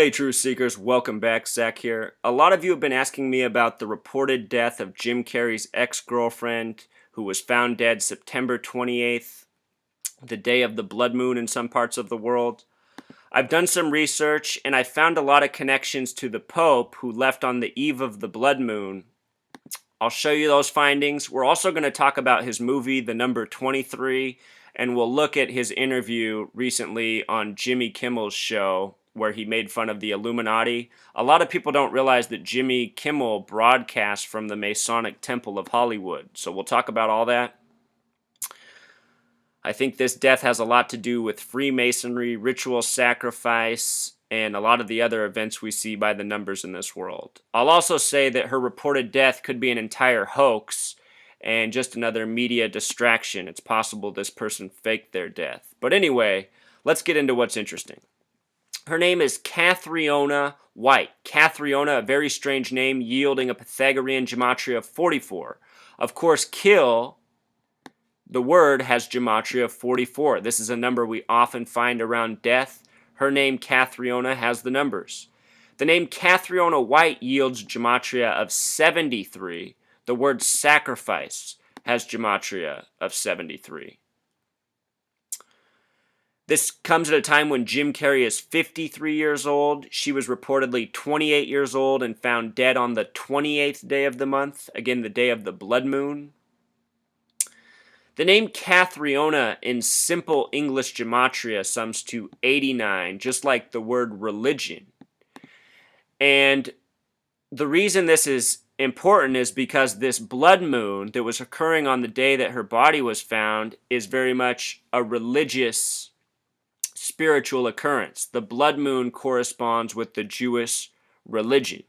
Hey, Truth Seekers, welcome back. Zach here. A lot of you have been asking me about the reported death of Jim Carrey's ex-girlfriend, who was found dead September 28th, the day of the blood moon in some parts of the world. I've done some research, and I found a lot of connections to the Pope, who left on the eve of the blood moon. I'll show you those findings. We're also going to talk about his movie, The Number 23, and we'll look at his interview recently on Jimmy Kimmel's show, where he made fun of the Illuminati. A lot of people don't realize that Jimmy Kimmel broadcasts from the Masonic Temple of Hollywood. So we'll talk about all that. I think this death has a lot to do with Freemasonry, ritual sacrifice, and a lot of the other events we see by the numbers in this world. I'll also say that her reported death could be an entire hoax and just another media distraction. It's possible this person faked their death. But anyway, let's get into what's interesting. Her name is Cathriona White. Cathriona, a very strange name, yielding a Pythagorean gematria of 44. Of course, kill, the word, has gematria of 44. This is a number we often find around death. Her name, Cathriona, has the numbers. The name Cathriona White yields gematria of 73. The word sacrifice has gematria of 73. This comes at a time when Jim Carrey is 53 years old. She was reportedly 28 years old and found dead on the 28th day of the month, again, the day of the blood moon. The name Cathriona in simple English gematria sums to 89, just like the word religion. And the reason this is important is because this blood moon that was occurring on the day that her body was found is very much a religious spiritual occurrence. The blood moon corresponds with the Jewish religion.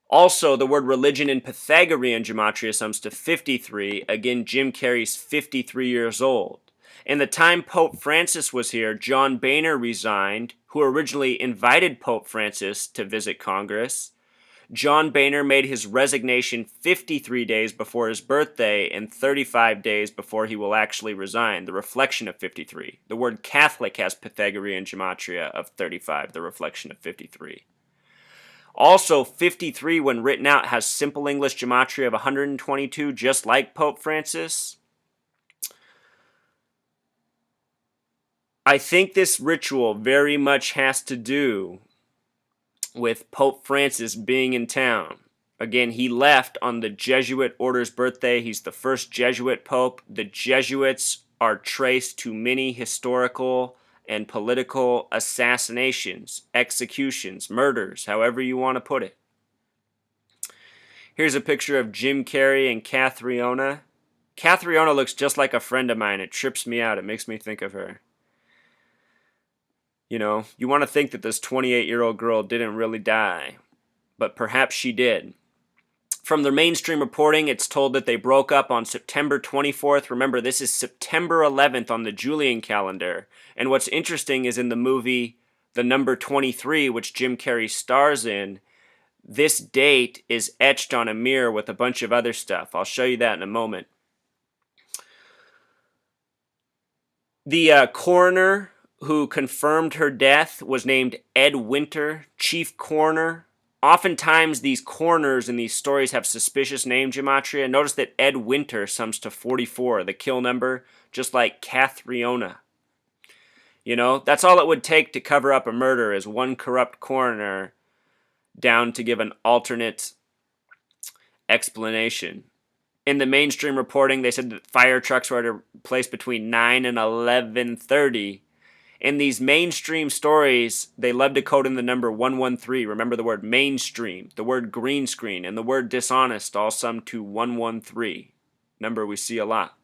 Also, the word religion in Pythagorean gematria sums to 53. Again, Jim Carrey's 53 years old. In the time Pope Francis was here, John Boehner resigned, who originally invited Pope Francis to visit Congress. John Boehner made his resignation 53 days before his birthday and 35 days before he will actually resign, the reflection of 53. The word Catholic has Pythagorean gematria of 35, the reflection of 53. Also, 53, when written out, has simple English gematria of 122, just like Pope Francis. I think this ritual very much has to do with Pope Francis being in town. Again, he left on the Jesuit order's birthday. He's the first Jesuit pope. The Jesuits are traced to many historical and political assassinations, executions, murders, however you want to put it. Here's a picture of Jim Carrey and Cathriona. Cathriona looks just like a friend of mine. It trips me out. It makes me think of her. You know, you want to think that this 28-year-old girl didn't really die, but perhaps she did. From the mainstream reporting, it's told that they broke up on September 24th. Remember, this is September 11th on the Julian calendar. And what's interesting is in the movie The Number 23, which Jim Carrey stars in, this date is etched on a mirror with a bunch of other stuff. I'll show you that in a moment. The coroner who confirmed her death was named Ed Winter, chief coroner. Oftentimes, these coroners in these stories have suspicious name gematria. Notice that Ed Winter sums to 44, the kill number, just like Cathriona. You know, that's all it would take to cover up a murder is one corrupt coroner down to give an alternate explanation. In the mainstream reporting, they said that fire trucks were at a place between 9 and 11:30. In these mainstream stories, they love to code in the number 113. Remember the word mainstream, the word green screen, and the word dishonest all sum to 113. Number we see a lot.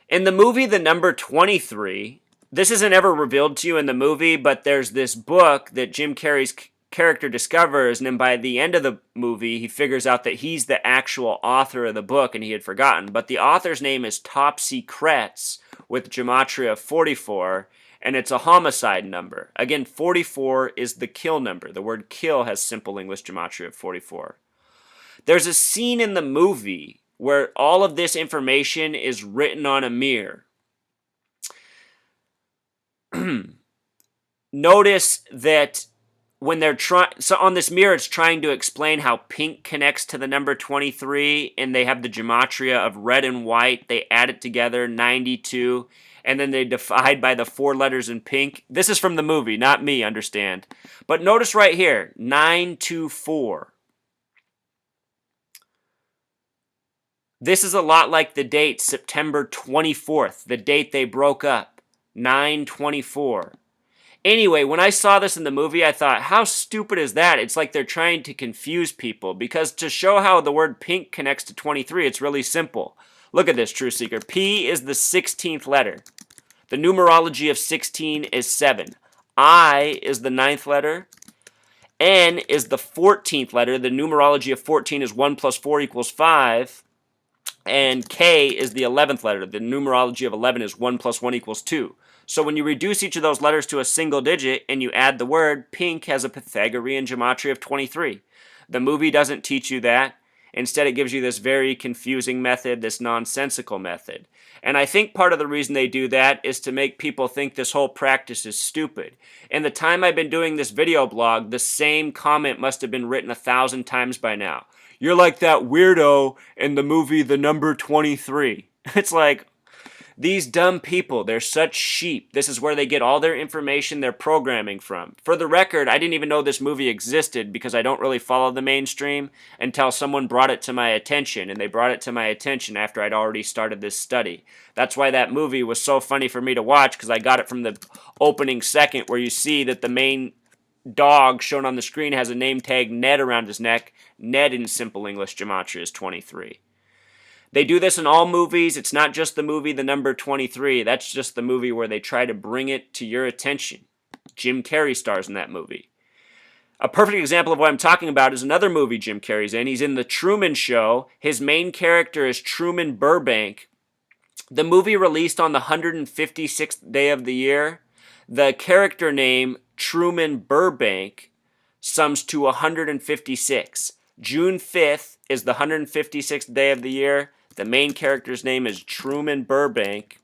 In the movie The Number 23, this isn't ever revealed to you in the movie, but there's this book that Jim Carrey's character discovers, and then by the end of the movie, he figures out that he's the actual author of the book, and he had forgotten. But the author's name is Topsy Kretz, with gematria of 44, and it's a homicide number. Again, 44 is the kill number. The word kill has simple English gematria of 44. There's a scene in the movie where all of this information is written on a mirror. Notice that when they're trying, so on this mirror, it's trying to explain how pink connects to the number 23, and they have the gematria of red and white. They add it together, 92, and then they divide by the 4 letters in pink. This is from the movie, not me, understand. But notice right here, 924. This is a lot like the date September 24th, the date they broke up, 924. Anyway, when I saw this in the movie, I thought, how stupid is that? It's like they're trying to confuse people, because to show how the word pink connects to 23, it's really simple. Look at this, Truth Seeker. P is the 16th letter. The numerology of 16 is 7. I is the 9th letter. N is the 14th letter. The numerology of 14 is 1 plus 4 equals 5. And K is the 11th letter. The numerology of 11 is 1 plus 1 equals 2. So when you reduce each of those letters to a single digit and you add the word, pink has a Pythagorean gematria of 23. The movie doesn't teach you that. Instead, it gives you this very confusing method, this nonsensical method. And I think part of the reason they do that is to make people think this whole practice is stupid. In the time I've been doing this video blog, the same comment must have been written 1,000 times by now. You're like that weirdo in the movie The Number 23. It's like, these dumb people, they're such sheep. This is where they get all their information, their programming from. For the record, I didn't even know this movie existed because I don't really follow the mainstream until someone brought it to my attention, and they brought it to my attention after I'd already started this study. That's why that movie was so funny for me to watch, because I got it from the opening second where you see that the main dog shown on the screen has a name tag Ned around his neck. Ned in simple English gematria is 23. They do this in all movies. It's not just the movie The Number 23. That's just the movie where they try to bring it to your attention. Jim Carrey stars in that movie. A perfect example of what I'm talking about is another movie Jim Carrey's in. He's in The Truman Show. His main character is Truman Burbank. The movie released on the 156th day of the year. The character name Truman Burbank sums to 156. June 5th is the 156th day of the year. The main character's name is Truman Burbank,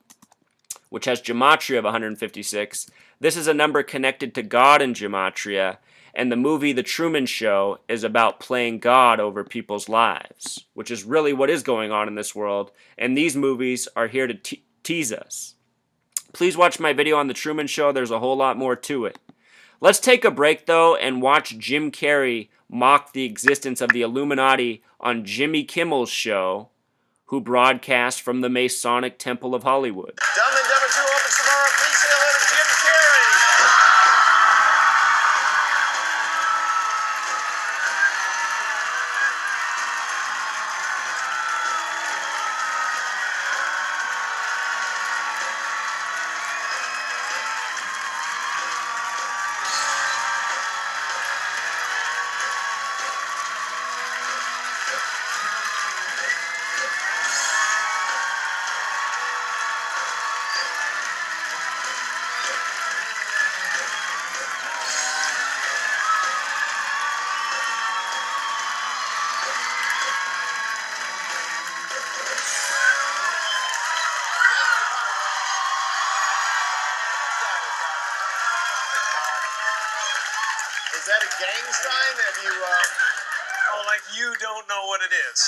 which has gematria of 156. This is a number connected to God in gematria, and the movie The Truman Show is about playing God over people's lives, which is really what is going on in this world, and these movies are here to tease us. Please watch my video on The Truman Show. There's a whole lot more to it. Let's take a break, though, and watch Jim Carrey mock the existence of the Illuminati on Jimmy Kimmel's show, who broadcast from the Masonic Temple of Hollywood. Dumb and Dumber 2 opens tomorrow. Please say hello to Jim Carrey. Is that a gang sign? Have you, Oh, like you don't know what it is.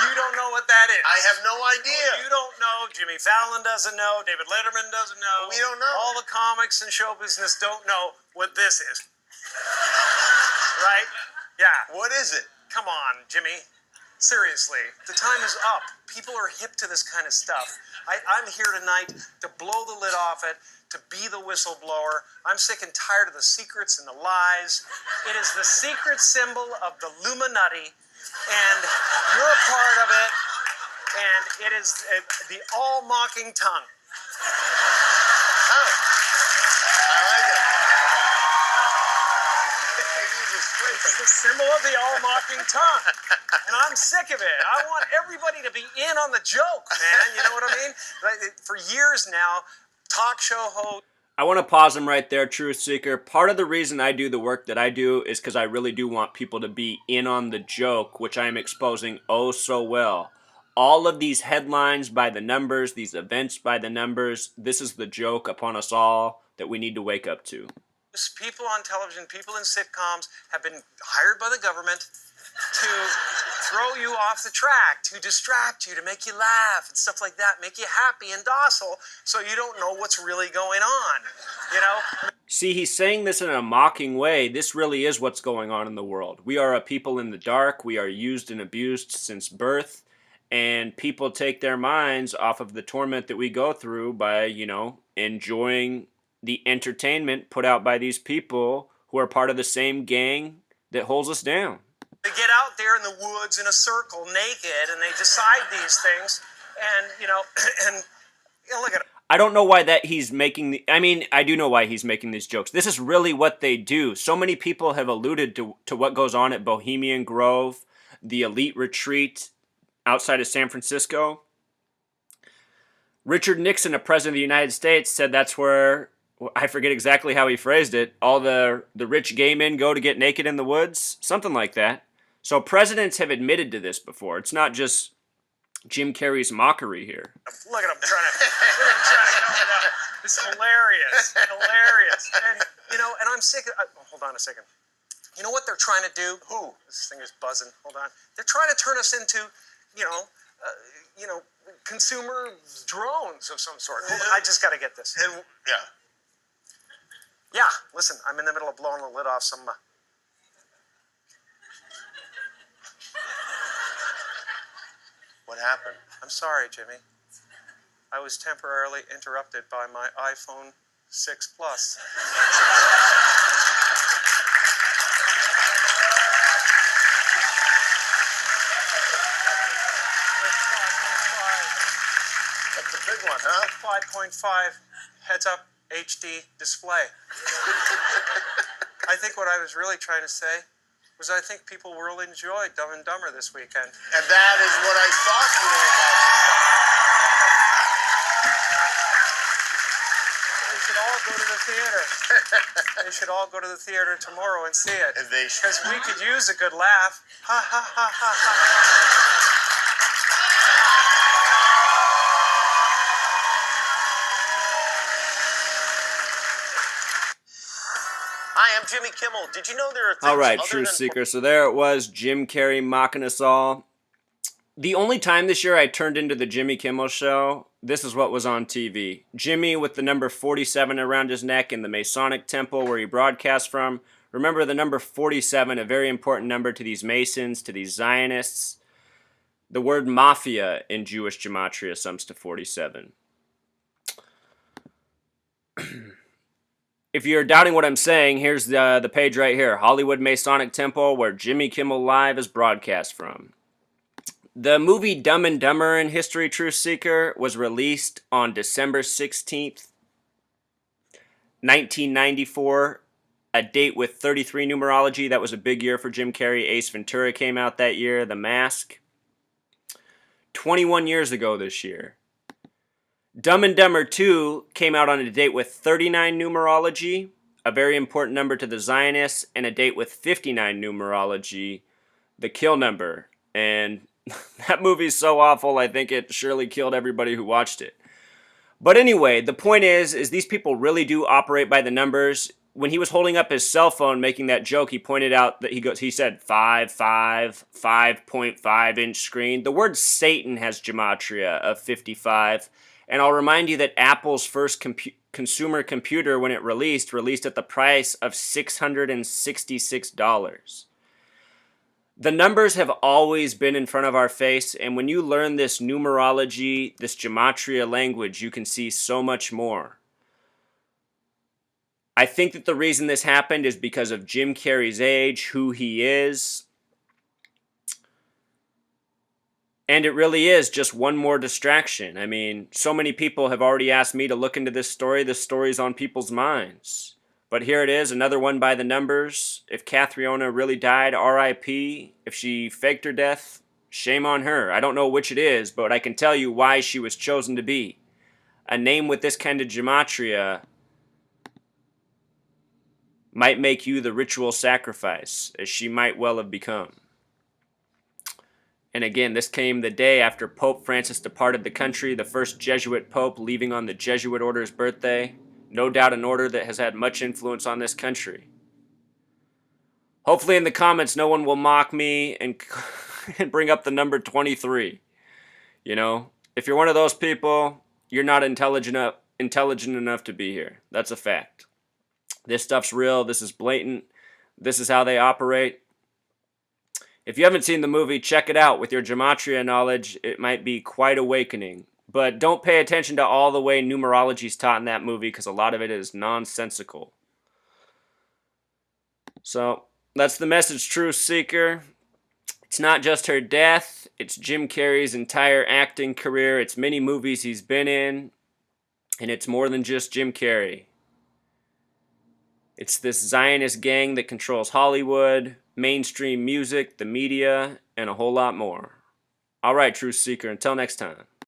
You don't know what that is. I have no idea. You don't know. Jimmy Fallon doesn't know. David Letterman doesn't know. We don't know. All the comics and show business don't know what this is. Right? Yeah. What is it? Come on, Jimmy. Seriously, the time is up. People are hip to this kind of stuff. I'm here tonight to blow the lid off it, to be the whistleblower. I'm sick and tired of the secrets and the lies. It is the secret symbol of the Illuminati, and you're a part of it, and it is the all-mocking tongue. Oh. I like it. It's the symbol of the all-mocking tongue. And I'm sick of it. I want everybody to be in on the joke, man. You know what I mean? Like, for years now, talk show hosts. I want to pause him right there, Truth Seeker. Part of the reason I do the work that I do is because I really do want people to be in on the joke, which I am exposing oh so well. All of these headlines by the numbers, these events by the numbers, this is the joke upon us all that we need to wake up to. People on television, people in sitcoms have been hired by the government to throw you off the track, to distract you, to make you laugh and stuff like that, make you happy and docile so you don't know what's really going on, you know? See, he's saying this in a mocking way. This really is what's going on in the world. We are a people in the dark. We are used and abused since birth. And people take their minds off of the torment that we go through by, enjoying the entertainment put out by these people who are part of the same gang that holds us down. They get out there in the woods in a circle naked and they decide these things. And, and look at it. I don't know why that he's making I do know why he's making these jokes. This is really what they do. So many people have alluded to what goes on at Bohemian Grove, the elite retreat outside of San Francisco. Richard Nixon, a president of the United States, said that's where, I forget exactly how he phrased it, all the rich gay men go to get naked in the woods, something like that. So presidents have admitted to this before. It's not just Jim Carrey's mockery here. Look at him trying to come with that. It's hilarious. And, and I'm sick of, hold on a second. You know what they're trying to do? Who? This thing is buzzing. Hold on. They're trying to turn us into, consumer drones of some sort. Hold on, I just got to get this. And, yeah. Yeah, listen, I'm in the middle of blowing the lid off some... What happened? I'm sorry, Jimmy. I was temporarily interrupted by my iPhone 6 Plus. That's a big one, huh? 5.5 heads-up HD display. I think what I was really trying to say was I think people really enjoyed Dumb and Dumber this weekend. And that is what I thought you were about to say. They should all go to the theater. They should all go to the theater tomorrow and see it. And they should. Because we could use a good laugh. Ha ha ha ha ha. Hi, I'm Jimmy Kimmel. Did you know there are things All right, other Truth than... Seeker. So there it was, Jim Carrey mocking us all. The only time this year I turned into the Jimmy Kimmel show, this is what was on TV. Jimmy with the number 47 around his neck in the Masonic temple where he broadcasts from. Remember the number 47, a very important number to these Masons, to these Zionists. The word mafia in Jewish Gematria sums to 47. If you're doubting what I'm saying, here's the page right here. Hollywood Masonic Temple, where Jimmy Kimmel Live is broadcast from. The movie Dumb and Dumber in History, Truth Seeker, was released on December 16th, 1994. A date with 33 numerology. That was a big year for Jim Carrey. Ace Ventura came out that year. The Mask. 21 years ago this year. Dumb and Dumber 2 came out on a date with 39 numerology, a very important number to the Zionists, and a date with 59 numerology, the kill number. And that movie's so awful, I think it surely killed everybody who watched it. But anyway, the point is these people really do operate by the numbers. When he was holding up his cell phone making that joke, he pointed out that he said 5.5 inch screen. The word Satan has gematria of 55. And I'll remind you that Apple's first consumer computer, when it released at the price of $666. The numbers have always been in front of our face, and when you learn this numerology, this gematria language, you can see so much more. I think that the reason this happened is because of Jim Carrey's age, who he is. And it really is just one more distraction. I mean, so many people have already asked me to look into this story. This story's on people's minds. But here it is, another one by the numbers. If Cathriona really died, R.I.P. If she faked her death, shame on her. I don't know which it is, but I can tell you why she was chosen to be. A name with this kind of gematria might make you the ritual sacrifice, as she might well have become. And again, this came the day after Pope Francis departed the country, the first Jesuit pope leaving on the Jesuit order's birthday, No doubt an order that has had much influence on this country. Hopefully in the comments no one will mock me and, and bring up the number 23. You know, if you're one of those people, you're not intelligent enough to be here. That's a fact. This stuff's real. This is blatant. This is how they operate. If you haven't seen the movie, check it out. With your Gematria knowledge, it might be quite awakening. But don't pay attention to all the way numerology is taught in that movie because a lot of it is nonsensical. So, that's the message, Truth Seeker. It's not just her death. It's Jim Carrey's entire acting career. It's many movies he's been in. And it's more than just Jim Carrey. It's this Zionist gang that controls Hollywood, mainstream music, the media, and a whole lot more. All right, Truth Seeker, until next time.